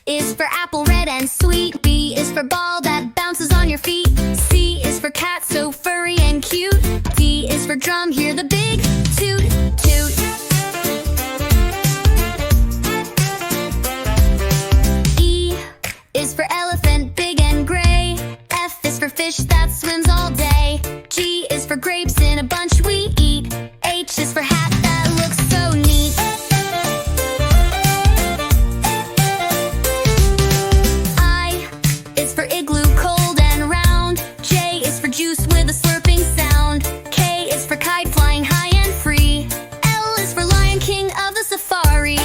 is for apple, red and sweet. B is for ball that bounces on your feet. C is for cat, so furry and cute. D is for drum, hear the big toot toot. E is for elephant, big and gray. F is for fish that swims all day. G is for grapes in a bunch we eat. H is for hat that looks so neat. I is for igloo, cold and round. J is for juice with a slurping sound. K is for kite, flying high and free. L is for lion, king of the safari.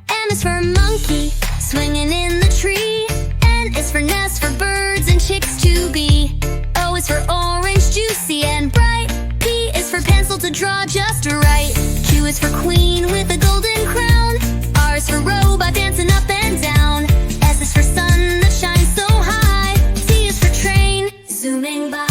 M is for monkey, swinging in the tree. N is for nest, for birds and chicks to be. O is for orange, juicy and bright. P is for pencil to draw just right. Q is for queen with a golden crown. R is for robot dancing up and down. S is for sun that shines so high. T is for train, zooming by.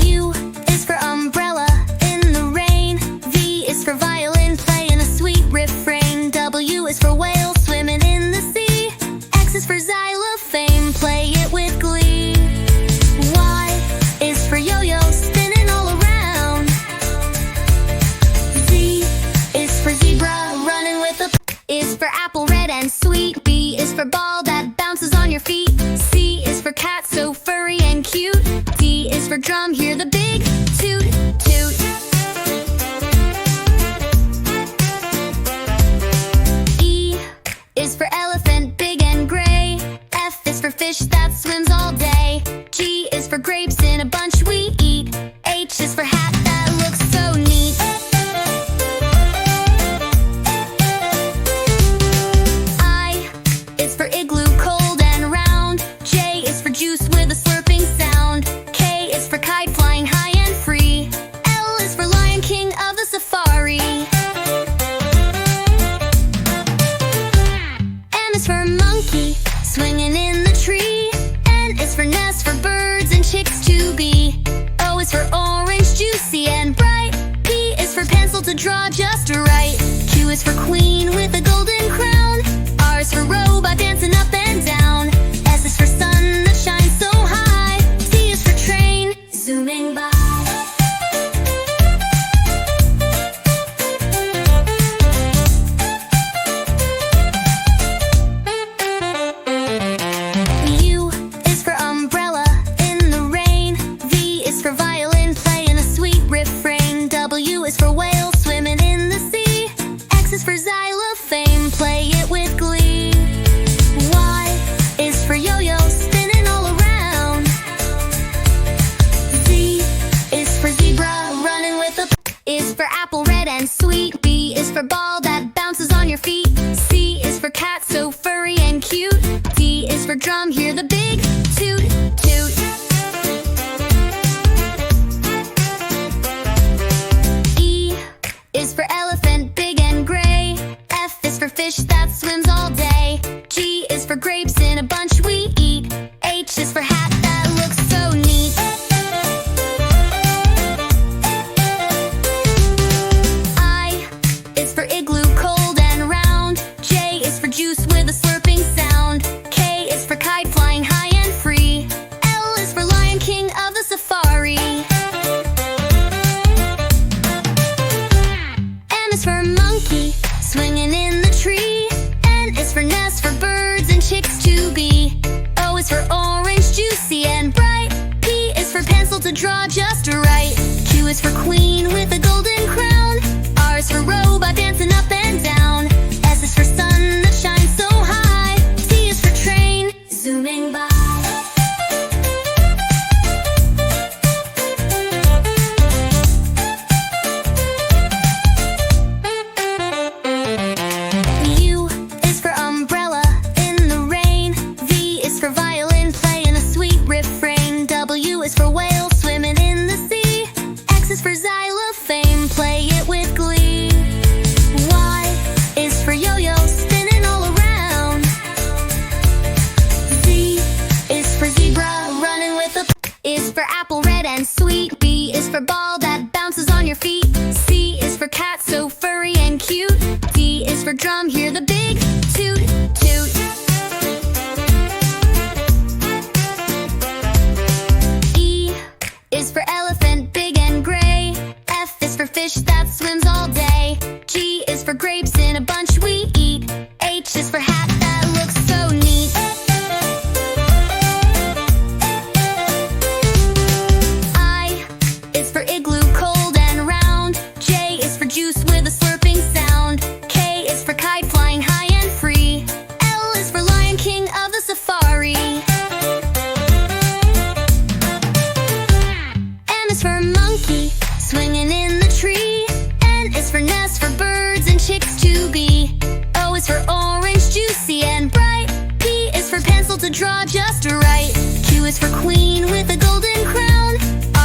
U is for umbrella in the rain. V is for violin, playing a sweet refrain. W is for whale, swimming in the sea. X is for xylophone, play it with glee. Y is for yo-yo, spinning all around. Z is for zebra, running with a is for apple, red and sweet. B is for ball that bounces on your feet. C is for cat, so furry and cute. D is for drum, hear the big toot toot. E is for elephant, big and gray. F is for fish that swims all day. G is for grapes in a bunch we eat. H is for hat that looks so neat. I is for igloo, cold and round. J is for juice with a slurping sound. K is for kite, flying high and free. L is for lion, king of the safari. M is for monkey, swinging in the tree. N is for nest, for birds and chicks to be. O is for orange, juicy and bright. P is for pencil to draw just right. Q is for queen with a golden crown. R is for robot dancing up and down. S is for sun that shines so high. T is for train, zooming by. U is for umbrella in the rain. V is for violin, playing a sweet refrain. W is for whale, swimming in the sea. X is for xylophone, play it with glee. Y is for yo-yo, spinning all around. Z is for zebra, running with a is for apple, red and sweet. B is for ball that bounces on your feet. C is for cat, so furry and cute. D is for drum, hear the big toot toot. E is for elephant, big and gray. F is for fish that swims all day. G is for grapes in a bunch we eat. H is for hat that looks so neat. I is for igloo, cold and round. J is for juice with a slurping sound. K is for kite, flying high and free. L is for lion, king of the safari. M is for monkey, swinging in the tree. N is for nest, for birds and chicks to be. O is for orange, juicy and bright. P is for pencil to draw just right. Q is for queen with a golden crown. R is for robot dancing up and down. S is for sun that shines so high. T is for train, zooming by. U is for umbrella in the rain. V is for violin, playing a sweet refrain. W is for whale, swimming in the sea. X is for xylophone, play it with glee. Y is for yo-yo, spinning all around. Z drum, hear the big toot toot. E is for elephant, big and gray. F is for fish that swims all day. G is for grapes in a bunch we eat. H is for hat that looks so neat. I is for igloo, cold and round. J is for juice with a slurping sound. K is for kite, flying high and free. L is for lion, king of the safari. M is for monkey, swinging in the tree. N is for nest, for birds and chicks to be. O is for orange, juicy and bright. P is for pencil to draw just right. Q is for queen with a golden crown.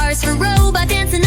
R is for robot dancing